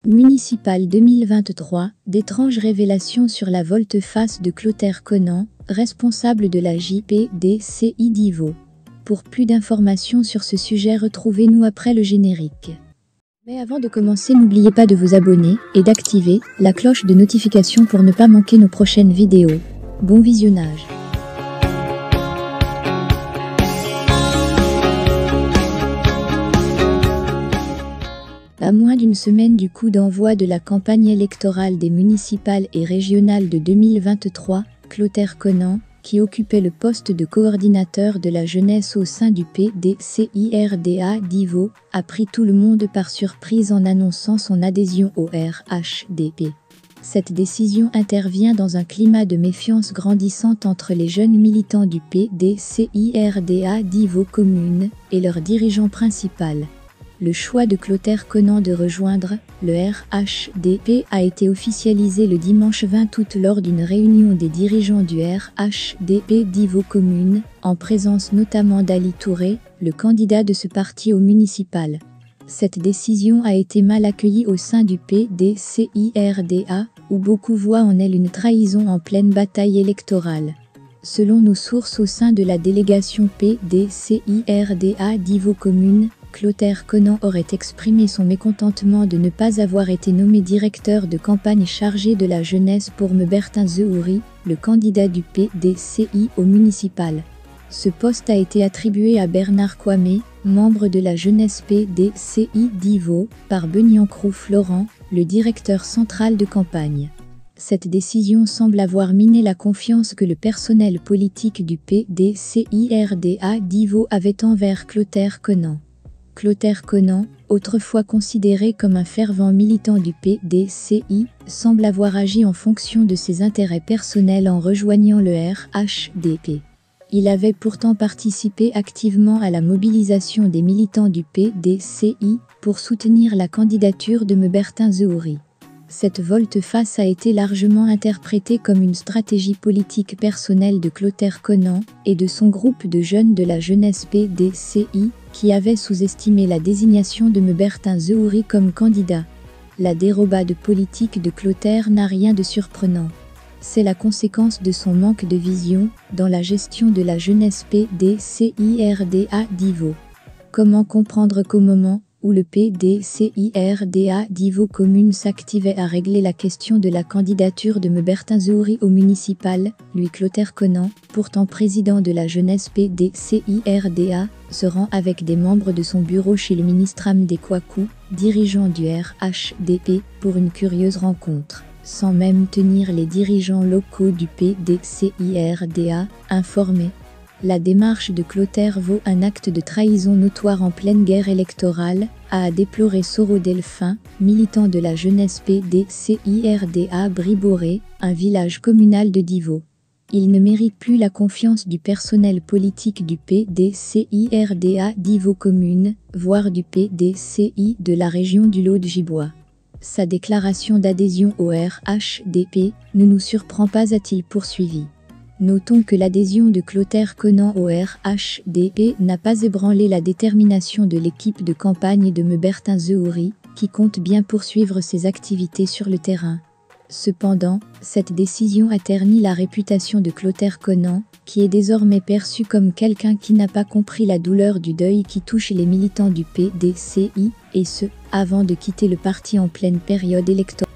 Municipal 2023, d'étranges révélations sur la volte-face de Clotaire Conant, responsable de la JPDCI d'Ivaux. Pour plus d'informations sur ce sujet, retrouvez-nous après le générique. Mais avant de commencer, n'oubliez pas de vous abonner et d'activer la cloche de notification pour ne pas manquer nos prochaines vidéos. Bon visionnage. À moins d'une semaine du coup d'envoi de la campagne électorale des municipales et régionales de 2023, Clotaire Conant, qui occupait le poste de coordinateur de la jeunesse au sein du PDCIRDA d'Ivaux, a pris tout le monde par surprise en annonçant son adhésion au RHDP. Cette décision intervient dans un climat de méfiance grandissante entre les jeunes militants du PDCIRDA d'Ivaux commune et leur dirigeant principal. Le choix de Clotaire Conant de rejoindre le RHDP a été officialisé le dimanche 20 août lors d'une réunion des dirigeants du RHDP d'Ivaux commune, en présence notamment d'Ali Touré, le candidat de ce parti au municipal. Cette décision a été mal accueillie au sein du PDCIRDA, où beaucoup voient en elle une trahison en pleine bataille électorale. Selon nos sources au sein de la délégation PDCIRDA d'Ivaux commune, Clotaire Conant aurait exprimé son mécontentement de ne pas avoir été nommé directeur de campagne chargé de la jeunesse pour Mebertin Zehouri, le candidat du PDCI au municipal. Ce poste a été attribué à Bernard Kwame, membre de la jeunesse PDCI d'Ivaux, par Beniancrou Florent, le directeur central de campagne. Cette décision semble avoir miné la confiance que le personnel politique du PDCIRDA d'Ivaux avait envers Clotaire Conant. Clotaire Conant, autrefois considéré comme un fervent militant du PDCI, semble avoir agi en fonction de ses intérêts personnels en rejoignant le RHDP. Il avait pourtant participé activement à la mobilisation des militants du PDCI pour soutenir la candidature de Mebertin Zehouri. Cette volte-face a été largement interprétée comme une stratégie politique personnelle de Clotaire Conant et de son groupe de jeunes de la jeunesse PDCI, qui avait sous-estimé la désignation de Mebertin Zehouri comme candidat. La dérobade politique de Clotaire n'a rien de surprenant. C'est la conséquence de son manque de vision dans la gestion de la jeunesse PDCIRDA d'Ivaux. Comment comprendre qu'au moment où le PDCIRDA d'Ivaux commune s'activait à régler la question de la candidature de Mebertin Zehouri au municipal, lui Clotaire Conant, pourtant président de la jeunesse PDCIRDA, se rend avec des membres de son bureau chez le ministre Amdé Kouakou, dirigeant du RHDP, pour une curieuse rencontre, sans même tenir les dirigeants locaux du PDCIRDA informés. La démarche de Clotaire vaut un acte de trahison notoire en pleine guerre électorale, a déploré Soro Delphin, militant de la jeunesse PDCIRDA Briboré, un village communal de Divaux. Il ne mérite plus la confiance du personnel politique du PDCIRDA d'Ivaux commune, voire du PDCI de la région du Lot-de-Gibois. Sa déclaration d'adhésion au RHDP ne nous surprend pas, a-t-il poursuivi. Notons que l'adhésion de Clotaire Conant au RHDP n'a pas ébranlé la détermination de l'équipe de campagne de Mebertin Zehouri, qui compte bien poursuivre ses activités sur le terrain. Cependant, cette décision a terni la réputation de Clotaire Conant, qui est désormais perçu comme quelqu'un qui n'a pas compris la douleur du deuil qui touche les militants du PDCI, et ce, avant de quitter le parti en pleine période électorale.